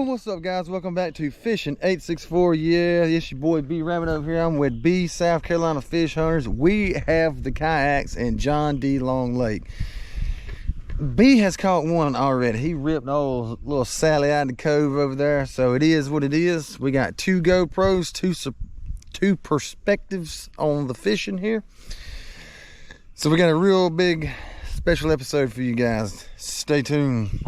What's up, guys? Welcome back to Fishing 864. Yeah, it's your boy B Rabbit over here. I'm with B South Carolina Fish Hunters. We have the kayaks in John D. Long Lake. B has caught one already. He ripped old little Sally out of the cove over there. So it is what it is. We got two GoPros, two perspectives on the fishing here. So we got a real big special episode for you guys. Stay tuned.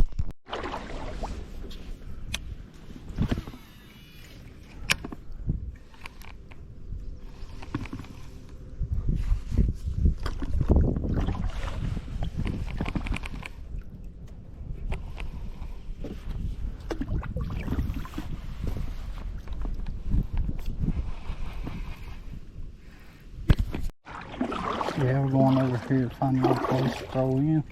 Yeah, we're going over here to find a little place to throw in.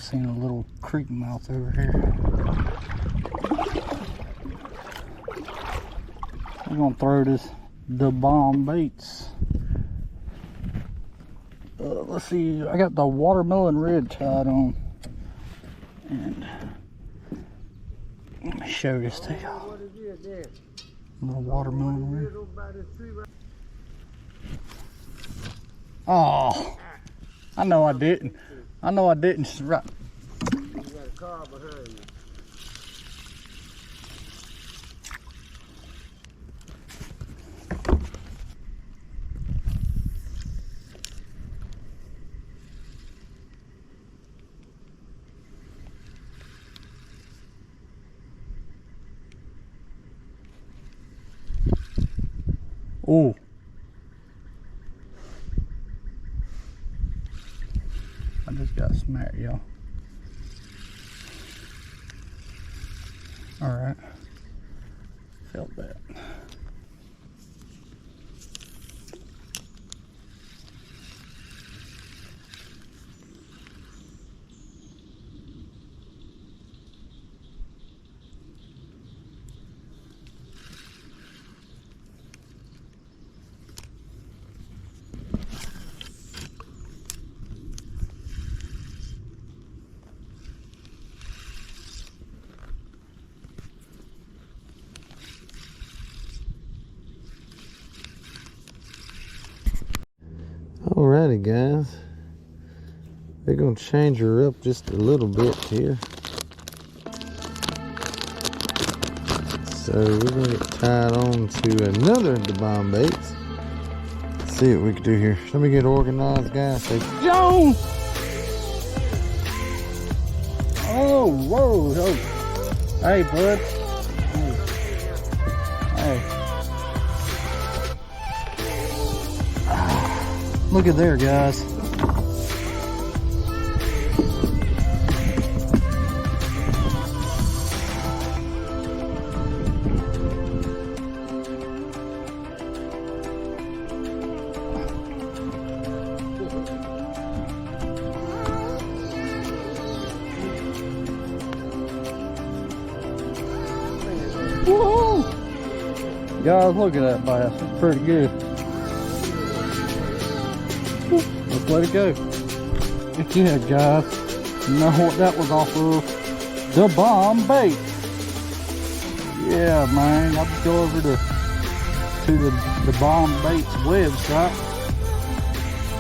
Seen a little creek mouth over here. We're gonna throw the bomb baits. Let's see, I got the watermelon red tied on. And let me show this to y'all. Little watermelon red. Oh, I know I didn't. Right. You got a car behind you. Oh. I just got smacked, y'all. Alright. Felt that. Alrighty, guys, we're gonna change her up just a little bit here. So we're gonna get tied on to another of the bomb baits. Let's see what we can do here. Let me get organized, guys. Say, Joan! Oh, whoa, oh. Hey, bud. Hey. Look at there, guys. Woohoo! Guys, look at that bass. It's pretty good. Let's let it go. Yeah, guys. You know what that was off of? The bomb bait. Yeah, man. I'll just go over to the bomb baits website.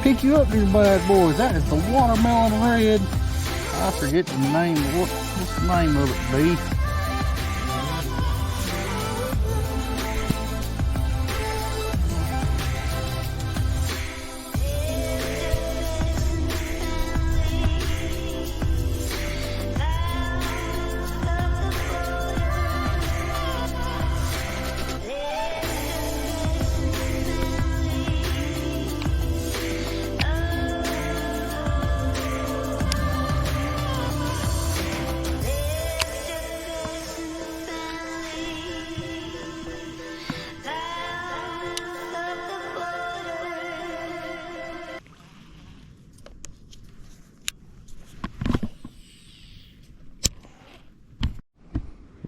Pick you up these bad boys. That is the watermelon red. I forget the name. What's the name of it, B?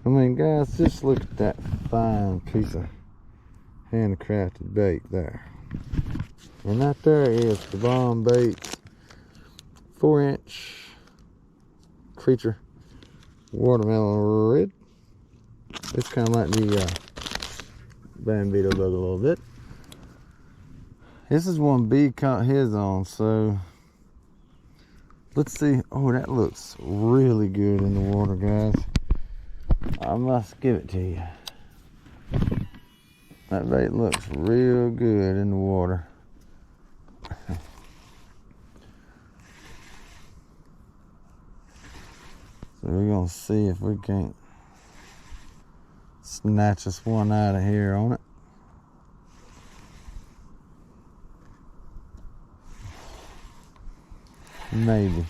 I mean, guys, just look at that fine piece of handcrafted bait there. And that there is the bomb bait 4-inch creature watermelon red. It's kind of like the Bandito bug a little bit. This is one B caught his on, so let's see. Oh, that looks really good in the water, guys. I must give it to you. That bait looks real good in the water. So we're gonna see if we can't snatch us one out of here on it. Maybe.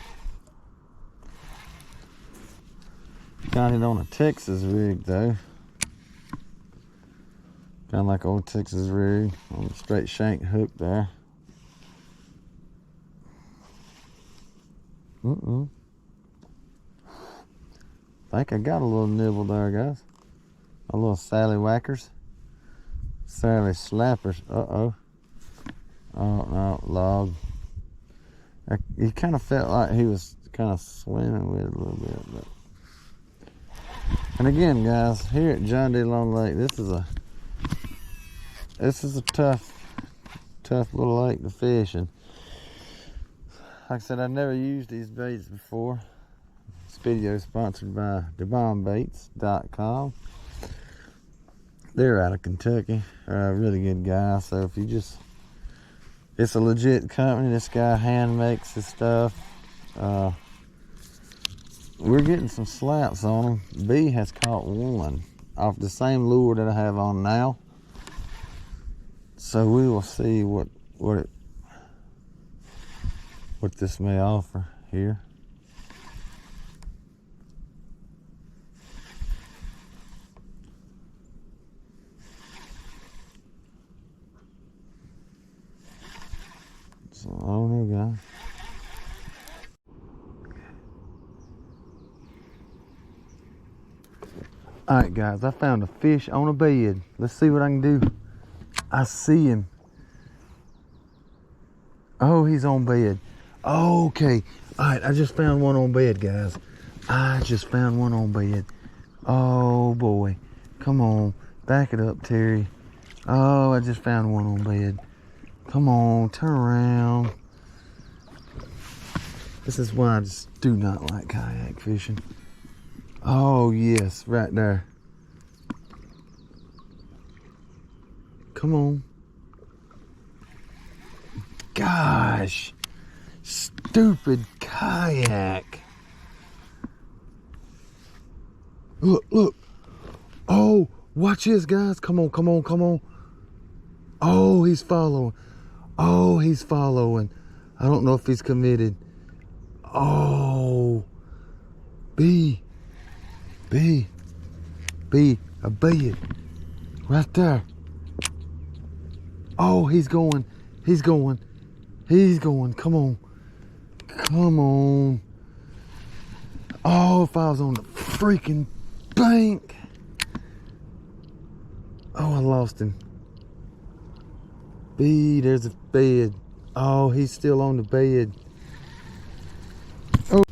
Got it on a Texas rig though. Kind of like old Texas rig on a straight shank hook there. Think I got a little nibble there, guys. A little Sally Whackers. Sally Slappers. Uh-oh. Oh, no, log. He kind of felt like he was kind of swimming with it a little bit. But. And again, guys, here at John D. Long Lake, this is a tough little lake to fish. And like I said, I've never used these baits before. This video is sponsored by DeBonBaits.com. They're out of Kentucky. They're a really good guy. So if you just, it's a legit company. This guy hand makes his stuff. We're getting some slaps on them. B has caught one off the same lure that I have on now. So we will see what this may offer here. So I don't know, guys. Alright guys, I found a fish on a bed. Let's see what I can do. I see him. Oh, he's on bed. Okay. Alright, I just found one on bed, guys. I just found one on bed. Oh boy. Come on. Back it up, Terry. Oh, I just found one on bed. Come on, turn around. This is why I just do not like kayak fishing. Oh yes, right there. Come on. Gosh. Stupid kayak. Look. Oh, watch this, guys. Come on, come on, come on. Oh, he's following. Oh, he's following. I don't know if he's committed. Oh. B, a bed. Right there. Oh, he's going. Come on. Come on. Oh, if I was on the freaking bank. Oh, I lost him. B, there's a bed. Oh, he's still on the bed. Oh.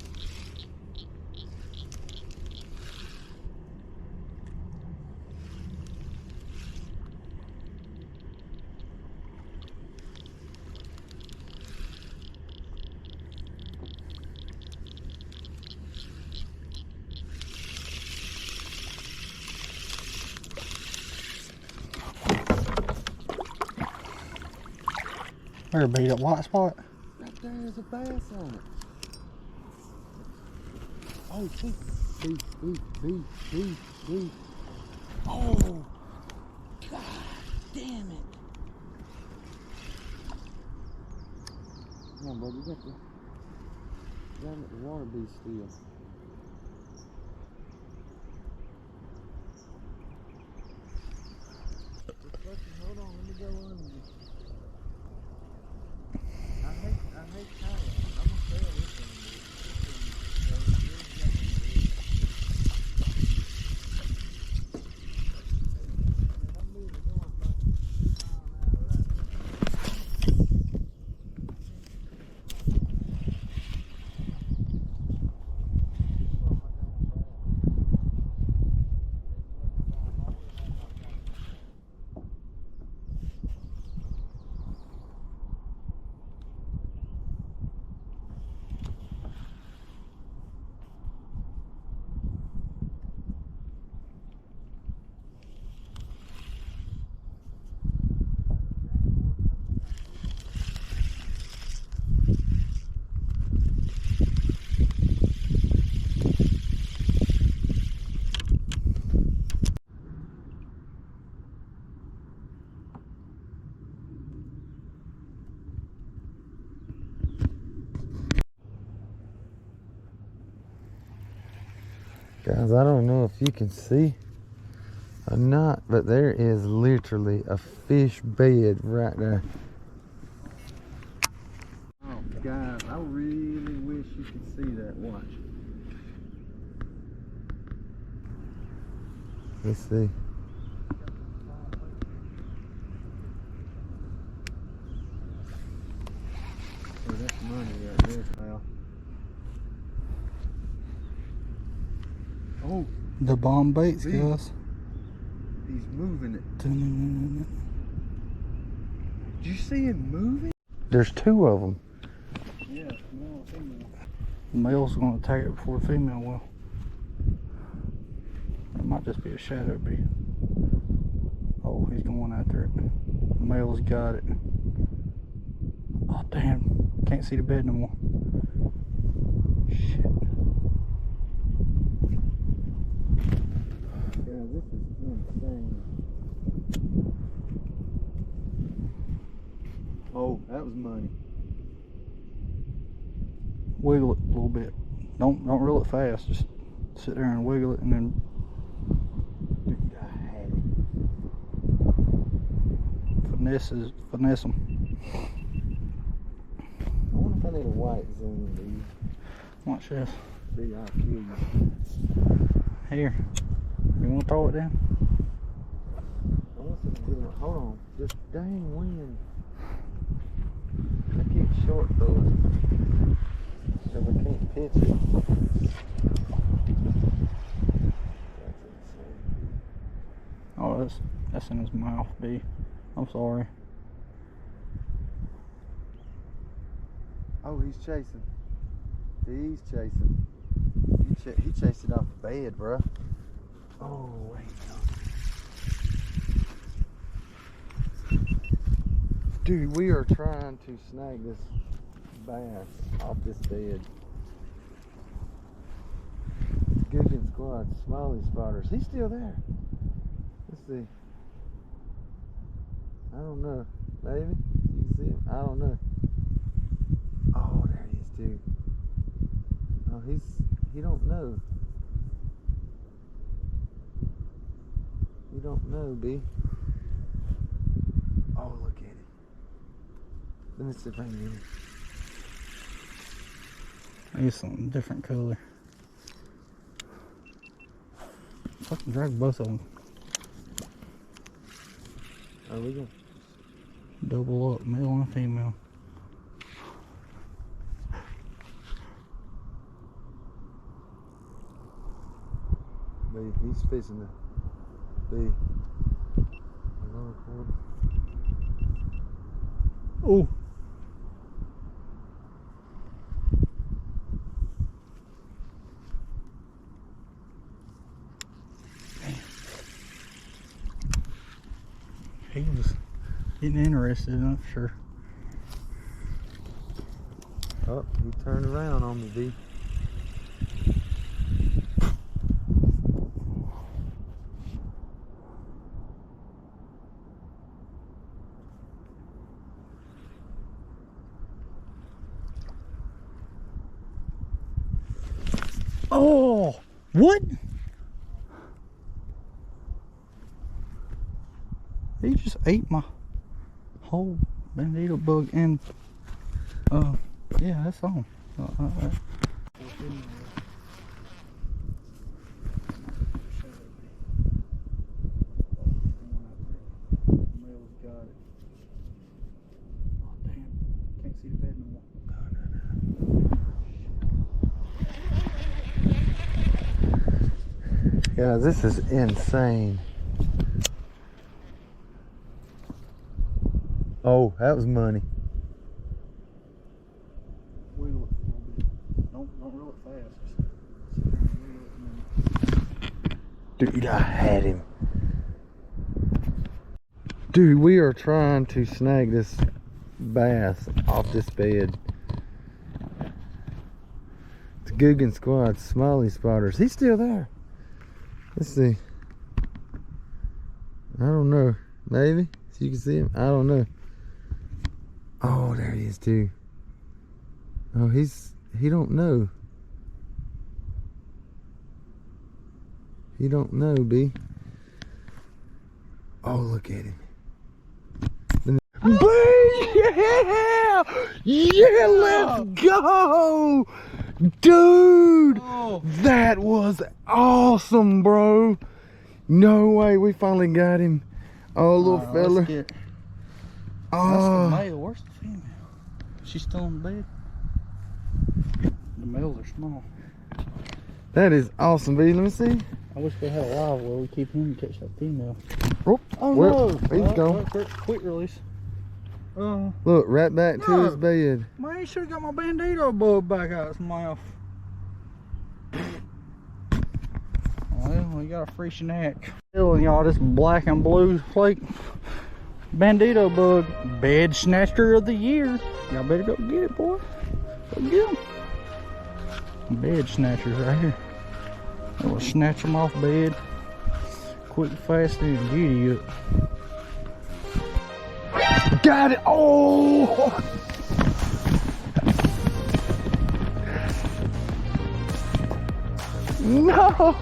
There, beat up white spot. Right there's a bass on it. Oh, see. Oh, God damn it. Come on, buddy, you got the water be still. Hold on, let me go under you. I hate kayak. I'm gonna fail this one. Guys, I don't know if you can see or not, but there is literally a fish bed right there. Oh, guys, I really wish you could see that. Watch. Let's see. Oh, that's money right there, pal. Oh, The bomb baits, guys. he's moving it. Dun-dun-dun-dun. Did you see him moving? There's two of them. Yeah, male and female. The male's gonna attack it before the female will. It might just be a shadow bee. Oh, he's going after it. The male's got it. Oh, damn. Can't see the bed no more. Shit. Yeah, this is insane. Oh, that was money. Wiggle it a little bit. Don't reel it fast. Just sit there and wiggle it and then finesse them. I wonder if I need a white zoom, dude. Watch this. Dude, I'll kill you. Here. You want to throw it down? I want some good. Hold on. This dang wind. I keep short throwing. So I can't pitch it. That's insane. Oh, that's in his mouth, B. I'm sorry. Oh, he's chasing. He's chasing. He chased it off the bed, bruh. Oh, wait. Dude, we are trying to snag this bass off this bed. Guggen Squad, Smiley Spotters. He's still there. Let's see. I don't know. Maybe? You can see him? I don't know. Oh, there he is, dude. Oh, he don't know. You don't know, B. Oh, look at it. Let me see if I can get it. I need something different color. Fucking drag both of them. Are we going? Double up, male and female. B, he's fishing the B. Another quarter. Oh. He was getting interested in it, sure. Oh, he turned around on me, B. Oh, what? He just ate my whole bandito bug and yeah, that's on. Yeah, this is insane. Oh, that was money. Wiggle it a little bit. Don't reel it fast. Just sit there and wiggle it and then... Dude, I had him. Dude, we are trying to snag this bass off this bed. It's Guggen Squad, Smiley Spotters. He's still there. Let's see. I don't know. Maybe? So you can see him? I don't know. Oh, there he is too. Oh, he don't know. You don't know, B. Oh, look at him. B, yeah! Yeah, let's go! Dude! Oh. That was awesome, bro. No way, we finally got him. Oh, little fella. That's the Oh, male. Where's the female? She's still in bed. The males are small. that is awesome, B. Let me see. I wish we had a live where we keep him to catch that female. Oh, Oh he's no! gone. Quick release. Look, right back to his bed. Man, you should have got my bandito bug back out of his mouth. Well, we got a free snack. Telling y'all, this black and blue flake bandito bug, bed snatcher of the year. Y'all better go get it, boy. Go get him. Bed snatchers right here. We'll snatch them off bed quick, fast, and giddy up. Got it! Oh! No!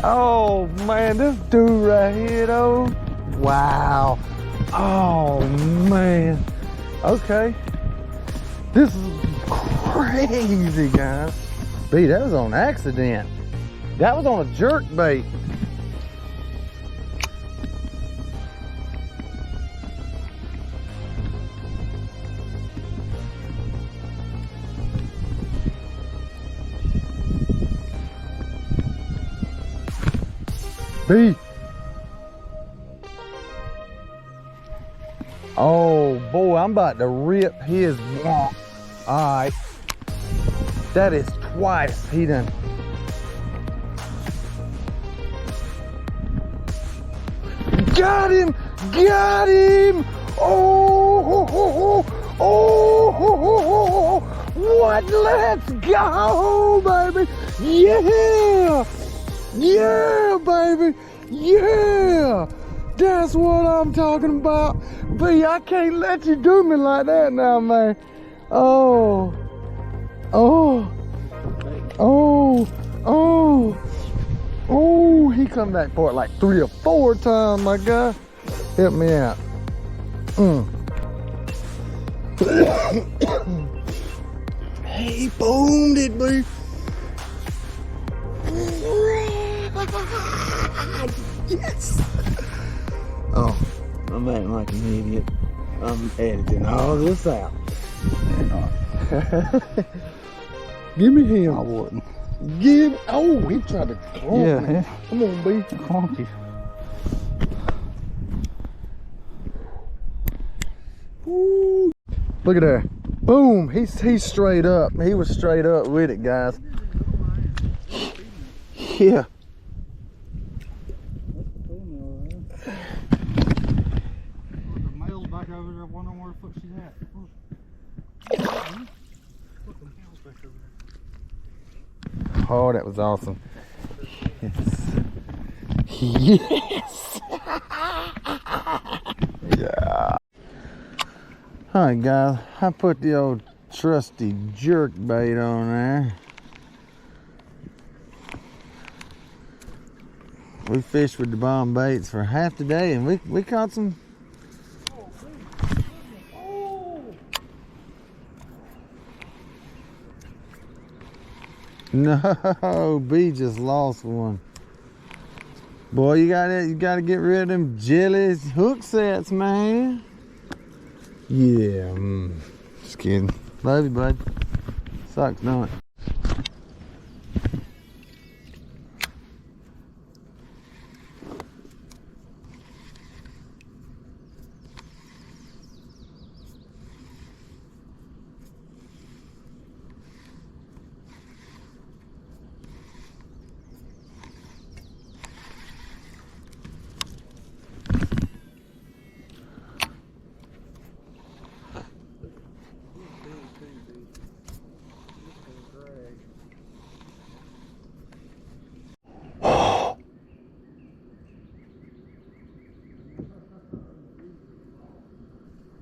Oh man, this dude right here though. Wow. Oh man. Okay. This is crazy, guys. B, that was on accident. That was on a jerk bait. B. Oh boy, I'm about to rip his wonk. Alright. That is twice he done. Got him! Got him! Oh, oh, oh, oh, what? Let's go, baby! Yeah! Yeah, baby! Yeah! That's what I'm talking about. B, I can't let you do me like that now, man. Oh. Oh. Oh. Oh. Oh, he come back for it like 3 or 4 times, my guy. Help me out. He boomed it, B. Yes. Oh, I'm acting like an idiot. I'm editing all this out. Give me him. I wouldn't. Give. Oh, he tried to clonk me. Yeah. Come on, B. Honky. Woo. Look at that. Boom. He's straight up. He was straight up with it, guys. Yeah. The male's back over there wondering where the fuck she's at. Look, the male's back over there. Oh, that was awesome. Yes. Yes. Yeah. Alright, guys. I put the old trusty jerk bait on there. We fished with the bomb baits for half the day and we caught some. No, B just lost one. Boy, you gotta get rid of them jelly hook sets, man. Yeah, just kidding. Love you, bud. Sucks, don't it?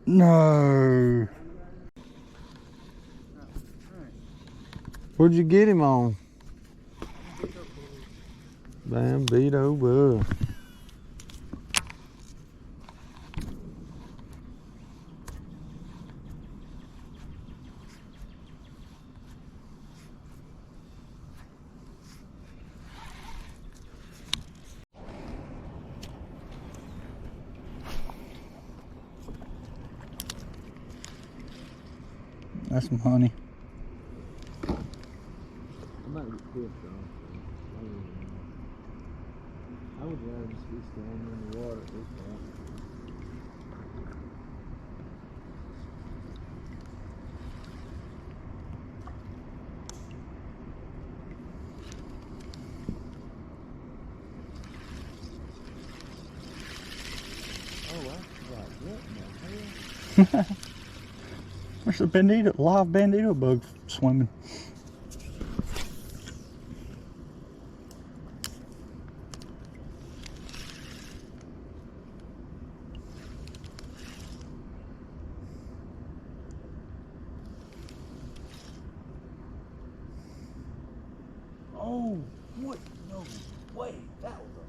No. Where'd you get him on? Bandito bug. That's some honey. I might get pissed off. I would rather just be standing in the water at this point. Oh, I forgot. What in the hell? There's a bandito, live bandito bug swimming. Oh, what? No way. That was a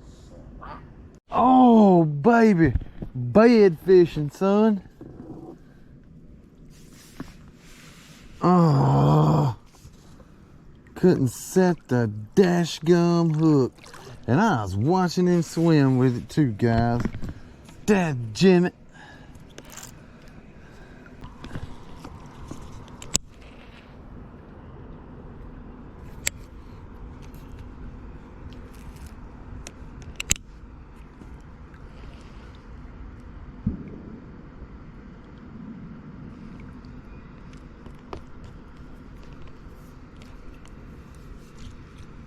slap. Oh, baby. Bed fishing, son. Oh. Couldn't set the dash gum hook. And I was watching him swim with it too, guys. Dadjimmit.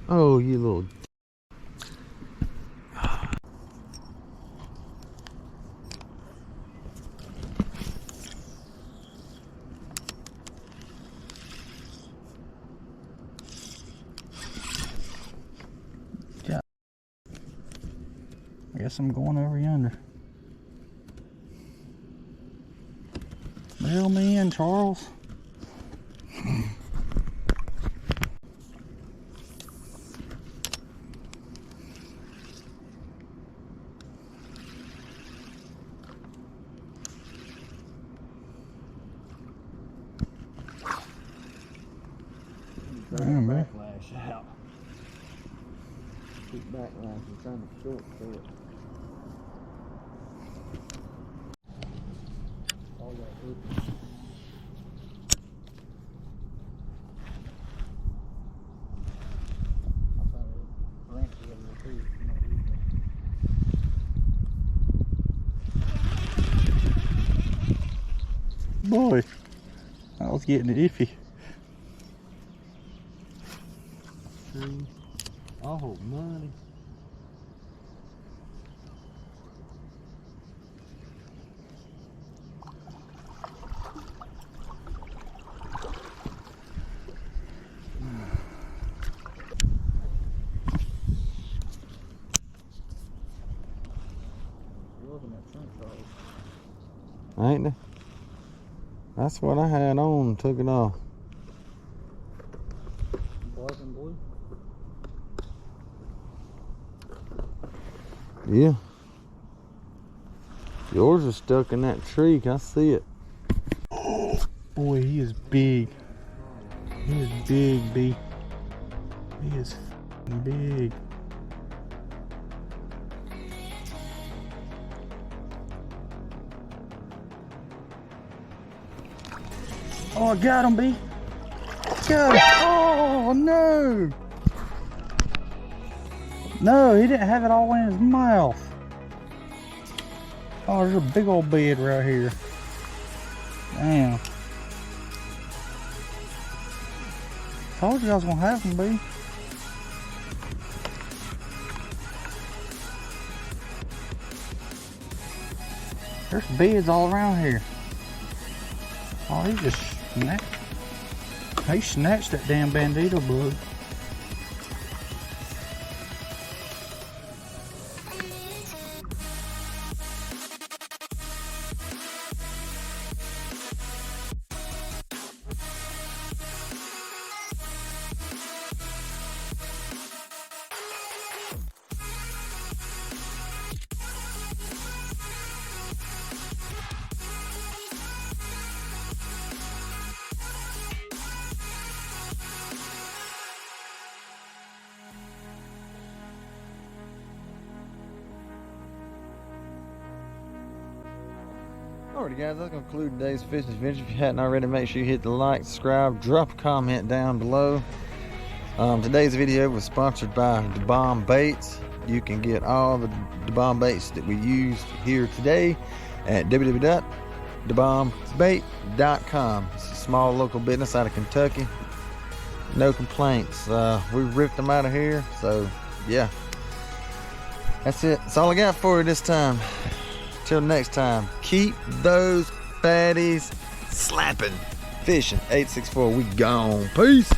Oh, you little. Yeah. I guess I'm going over yonder. Reel me in, Charles. Damn, man. Backlash out. Keep backlashing, trying to short it. All that hook. I thought it was lengthy of the tree. Boy, I was getting iffy. Tree. Oh, money. Ain't they? That's what I had on, took it off. Black and blue. Yeah. Yours is stuck in that tree, I see it. Boy, he is big. He is big, B. He is f***ing big. Oh, I got him, B. Got him. Oh, no. No, he didn't have it all in his mouth. Oh, there's a big old bed right here. Damn. Told you I was gonna have him, B. There's beds all around here. Oh, he just snatched. He snatched that damn bandito bug. Alrighty guys, that's gonna conclude today's fishing adventure. If you hadn't already, make sure you hit the like, subscribe, drop a comment down below. Today's video was sponsored by the Bomb Baits. You can get all the bomb baits that we used here today at www.thebombsbait.com. It's a small local business out of Kentucky. No complaints. We ripped them out of here, so yeah. That's it. That's all I got for you this time. Till next time, keep those fatties slapping. Fishing 864, we gone. Peace.